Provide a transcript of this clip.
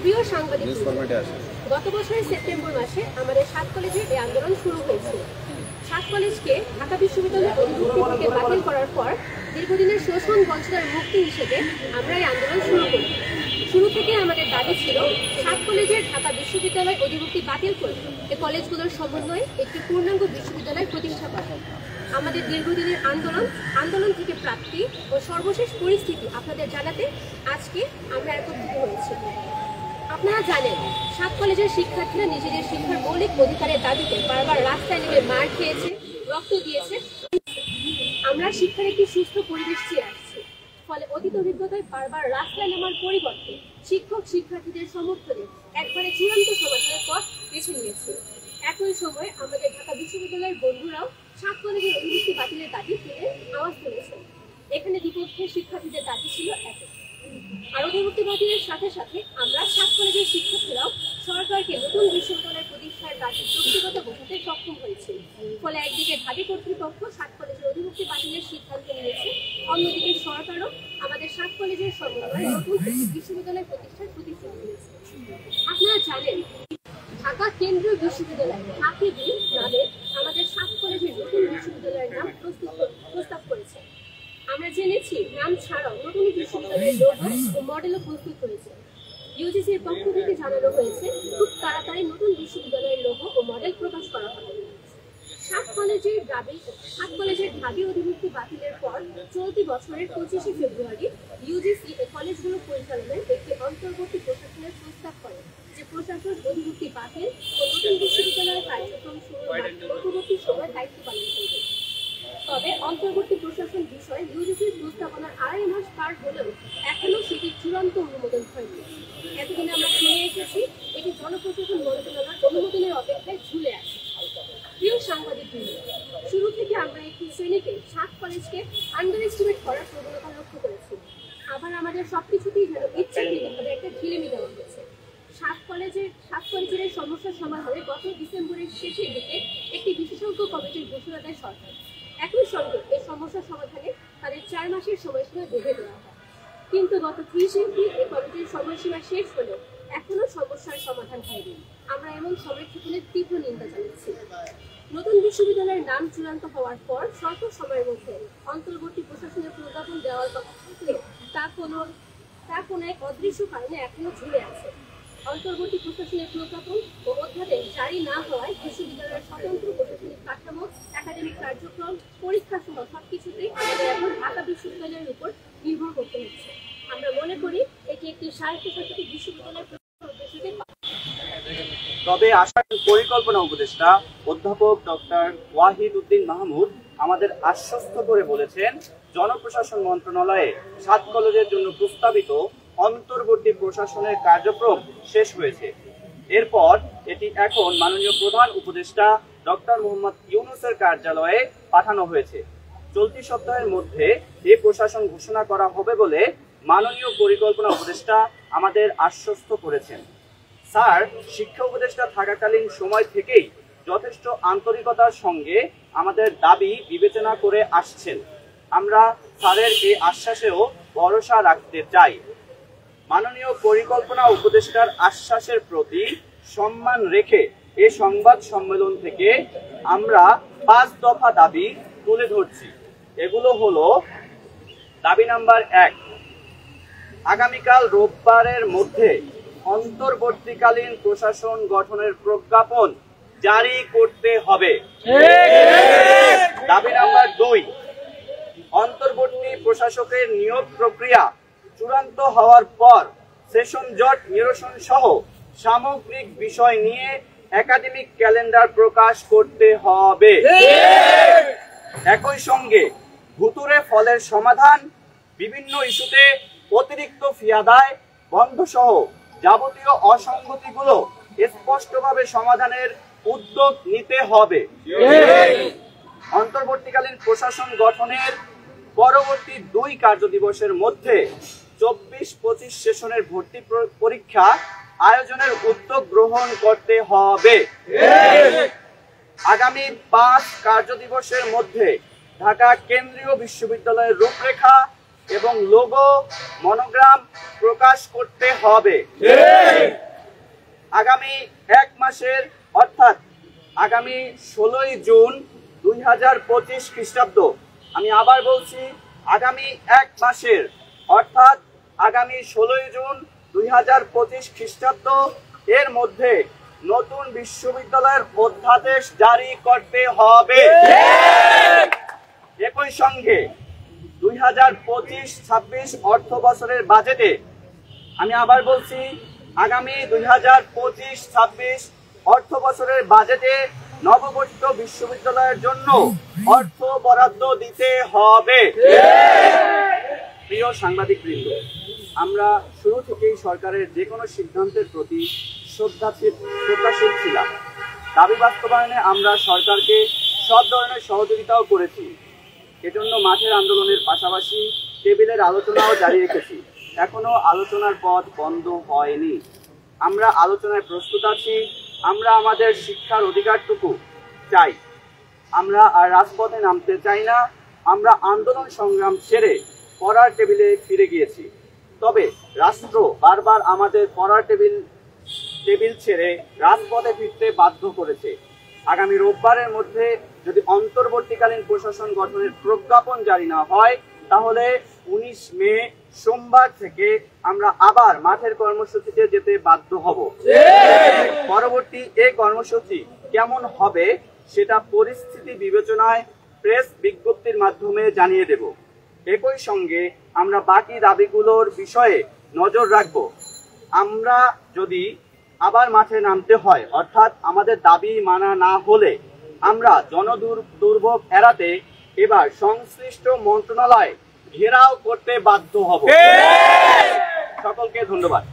প্রিয় সাংবাদিক, গত বছরের সেপ্টেম্বর মাসে আমাদের 7 কলেজে এই আন্দোলন শুরু হয়েছিল। 7 কলেজকে ঢাকা বিশ্ববিদ্যালয়ের অধিভুক্তি থেকে বাতিল করার পর দীর্ঘদিনের শোষণ বঞ্চনার মুক্তি হিসেবে আমরা এই আন্দোলন শুরু করি। শুরু থেকে আমাদের দাবি ছিল 7 কলেজের ঢাকা বিশ্ববিদ্যালয় অধিভুক্তি বাতিল করে এই কলেজগুলোর সমন্বয়ে একটি পূর্ণাঙ্গ বিশ্ববিদ্যালয় প্রতিষ্ঠা করা। আমাদের দীর্ঘদিনের আন্দোলন থেকে প্রাপ্তি ও সর্বশেষ পরিস্থিতি আপনাদের জানাতে আজকে আমরা একত্রিত হয়েছি। আপনারা জানেন 7 কলেজের শিক্ষার্থীরা নিজেদের শিক্ষার মৌলিক অধিকারের দাবিতে বারবার রাস্তায় নেমে মার খেয়েছে, রক্ত দিয়েছে। আমরা শিক্ষার একটি সুস্থ পরিবেশ চেয়ে আসছি। ফলে অতীত অভিজ্ঞতায় বারবার রাস্তায় নামার পরিবর্তে শিক্ষক শিক্ষার্থীদের সমর্থনে একবারে চূড়ান্ত সমাধানের পথ বেছে নিয়েছে। একই সময় আমাদের ঢাকা বিশ্ববিদ্যালয়ের বন্ধুরাও 7 কলেজের অধিভুক্তি বাতিলের দাবি তুলে আওয়াজ তুলেছেন। এখানে দ্বিপক্ষের শিক্ষার্থীদের দাবি ছিল একই। আর অধিভুক্তি বাতিলের সাথে সাথে আমরা 7 কলেজের শিক্ষার্থীরাও সরকারকে নতুন বিশ্ববিদ্যালয় প্রতিষ্ঠার কাজে যৌক্তিকতা বোঝাতে সক্ষম হয়েছে। ফলে একদিকে ঢাবি কর্তৃপক্ষ 7 কলেজের অধিভুক্তি বাতিলের সিদ্ধান্ত নিয়েছে, অন্যদিকে সরকারও আমাদের 7 কলেজের সমন্বয়ে নতুন একটি বিশ্ববিদ্যালয় প্রতিষ্ঠার প্রতিশ্রুতি দিয়েছে। আপনারা জানেন ঢাকা কেন্দ্রীয় বিশ্ববিদ্যালয় ঢাকা-বি নামে আমাদের 7 কলেজের নতুন বিশ্ববিদ্যালয়ের নাম প্রস্তাব করেছে। আমরা জেনেছি নাম ছাড়াও নতুন বিশ্ববিদ্যালয়ের লোগো ও মডেলও প্রস্তুত হয়েছে। ইউজিসির পক্ষ থেকে জানানো হয়েছে খুব তাড়াতাড়ি নতুন বিশ্ববিদ্যালয়ের লোগো ও মডেল প্রকাশ করা হবে। 7 কলেজের ঢাবি অধিভুক্তি বাতিলের পর চলতি বছরের 25শে ফেব্রুয়ারি ইউজিসি এই কলেজগুলো পরিচালনায় একটি অন্তর্বর্তী প্রশাসনের প্রস্তাব করে, যে প্রশাসন অধিভুক্তি বাতিল ও নতুন বিশ্ববিদ্যালয়ের কার্যক্রম শুরুর পরবর্তী সময় দায়িত্ব পালন করবে। তবে অন্তর্বর্তী প্রশাসন বিষয়ে ইউজিসির প্রস্তাবনার 2.5 মাস পার হলেও এখনও সেটির চূড়ান্ত অনুমোদন হয়নি। এতদিনে আমরা শুনে এসেছি এটি জনপ্রশাসন মন্ত্রণালয়ের অনুমোদনের অপেক্ষায় ঝুলে আছে। প্রিয় সাংবাদিকবৃন্দ, শুরু থেকে আমরা একটি শ্রেণীকে 7 কলেজকে আন্ডার এস্টিমেট করার প্রবণতা লক্ষ্য করেছি। আবার আমাদের সবকিছুতেই যেন ইচ্ছাকৃতভাবে একটা ঢিলেমি দেওয়া হয়েছে। 7 কলেজের সমস্যার সমাধানে গত ডিসেম্বরের শেষের দিকে একটি বিশেষজ্ঞ কমিটির ঘোষণা দেয় সরকার। একই সঙ্গে এই সমস্যার সমাধানে তাদের 4 মাসের সময়সীমা বেঁধে দেওয়া হয়। কিন্তু গত 30 এপ্রিল এই কমিটির সময়সীমা শেষ হলেও এখনো সমস্যার সমাধান হয়নি। আমরা এমন সময়ক্ষেপণের তীব্র নিন্দা জানাচ্ছি। নতুন বিশ্ববিদ্যালয়ের নাম চূড়ান্ত হওয়ার পর স্বল্প সময়ের মধ্যে অন্তর্বর্তী প্রশাসনের প্রজ্ঞাপন দেওয়ার কথা থাকলে তা কোনো এক অদৃশ্য কারণে এখনো ঝুলে আছে। অন্তর্বর্তী প্রশাসনের প্রজ্ঞাপন ও অধ্যাদেশ জারি না হওয়ায় বিশ্ববিদ্যালয়ের স্বতন্ত্র প্রশাসনিক কাঠামো, একাডেমিক কার্যক্রম, পরীক্ষা সহ সবকিছুতেই আমাদের এখন ঢাকা বিশ্ববিদ্যালয়ের উপর নির্ভর করতে হচ্ছে। আমরা মনে করি এটি একটি স্বায়ত্তশাসিত বিশ্ববিদ্যালয়ের উদ্দেশ্যকে। তবে আশা পরিকল্পনা উপদেষ্টা অধ্যাপক ডক্টর ওয়াহিদ উদ্দিন মাহমুদ আমাদের আশ্বস্ত করে বলেছেন, জনপ্রশাসন মন্ত্রণালয়ে 7 কলেজের জন্য প্রস্তাবিত অন্তর্বর্তী প্রশাসনের কার্যক্রম শেষ হয়েছে। এরপর এটি এখন মাননীয় প্রধান উপদেষ্টা ডক্টর মোহাম্মদ ইউনূসের কার্যালয়ে পাঠানো হয়েছে। চলতি সপ্তাহের মধ্যে এই প্রশাসন ঘোষণা করা হবে বলে মাননীয় পরিকল্পনা উপদেষ্টা আমাদের আশ্বস্ত করেছেন। স্যার শিক্ষা উপদেষ্টা থাকাকালীন সময় থেকেই যথেষ্ট আন্তরিকতার সঙ্গে আমাদের দাবি বিবেচনা করে আসছেন। আমরা স্যারের এই আশ্বাসেও ভরসা রাখতে চাই। মাননীয় পরিকল্পনা উপদেষ্টার আশ্বাসের প্রতি সম্মান রেখে এই সংবাদ সম্মেলন থেকে আমরা 5 দফা দাবি তুলে ধরছি। এগুলো হলো: দাবি নাম্বার 1, আগামীকাল রোববারের মধ্যে অন্তর্বর্তীকালীন প্রশাসন গঠনের প্রজ্ঞাপন জারি করতে হবে। দাবি নাম্বার 2, অন্তর্বর্তী প্রশাসকের নিয়োগ প্রক্রিয়া চূড়ান্ত হওয়ার পর সেশন জট নিরসন সহ সামগ্রিক বিষয় নিয়ে একাডেমিক ক্যালেন্ডার প্রকাশ করতে হবে। একই সঙ্গে ভুতুড়ে ফলের সমাধান, বিভিন্ন ইস্যুতে অতিরিক্ত ফি আদায় বন্ধ সহ যাবতীয় অসঙ্গতিগুলো স্পষ্টভাবে সমাধানের উদ্যোগ নিতে হবে। অন্তর্বর্তীকালীন প্রশাসন গঠনের পরবর্তী 2 কার্যদিবসের মধ্যে 24-25 সেশনের ভর্তি পরীক্ষা আয়োজনের উদ্যোগ গ্রহণ করতে হবে। আগামী 5 কার্যদিবসের মধ্যে ঢাকা কেন্দ্রীয় বিশ্ববিদ্যালয়ের রূপরেখা এবং লোগো মনোগ্রাম প্রকাশ করতে হবে। আগামী 1 মাসের অর্থাৎ আগামী 16ই জুন 2025 খ্রিস্টাব্দ, আমি আবার বলছি আগামী 1 মাসের অর্থাৎ আগামী 16ই জুন 2025 খ্রিস্টাব্দ এর মধ্যে নতুন বিশ্ববিদ্যালয়ের অধ্যাদেশ জারি করতে হবে। একই সঙ্গে 2025-26 অর্থ বছরের বাজেটে, আমি আবার বলছি আগামী 2025-26 অর্থ বছরের বাজেটে নবগঠিত বিশ্ববিদ্যালয়ের জন্য অর্থ বরাদ্দ দিতে হবে। প্রিয় সাংবাদিকবৃন্দ, আমরা শুরু থেকেই সরকারের যে কোনো সিদ্ধান্তের প্রতি শ্রদ্ধাশীল ছিলাম। দাবি বাস্তবায়নে আমরা সরকারকে সব ধরনের সহযোগিতাও করেছি। এজন্য মাঠের আন্দোলনের পাশাপাশি টেবিলের আলোচনাও জারি রেখেছি। এখনো আলোচনার পথ বন্ধ হয়নি। আমরা আলোচনায় প্রস্তুত আছি। আমরা আমাদের শিক্ষার অধিকারটুকু চাই। আমরা আর রাজপথে নামতে চাই না। আমরা আন্দোলন সংগ্রাম ছেড়ে পড়ার টেবিলে ফিরে গিয়েছি। তবে রাষ্ট্র বারবার আমাদের পড়ার টেবিল ছেড়ে রাজপথে ফিরতে বাধ্য করেছে। আগামী রোববারের মধ্যে যদি অন্তর্বর্তীকালীন প্রশাসন গঠনের প্রজ্ঞাপন জারি না হয়, তাহলে 19 মে সোমবার থেকে আমরা আবার মাঠের কর্মসূচিতে যেতে বাধ্য হব। পরবর্তী এই কর্মসূচি কেমন হবে সেটা পরিস্থিতি বিবেচনায় প্রেস বিজ্ঞপ্তির মাধ্যমে জানিয়ে দেব। একই সঙ্গে আমরা বাকি দাবিগুলোর বিষয়ে নজর রাখব। আমরা যদি আবার মাঠে নামতে হয়, অর্থাৎ আমাদের দাবি মানা না হলে আমরা জনদুর্ভোগ এড়াতে এবার সংশ্লিষ্ট মন্ত্রণালয় ঘেরাও করতে বাধ্য হব। সকলকে ধন্যবাদ।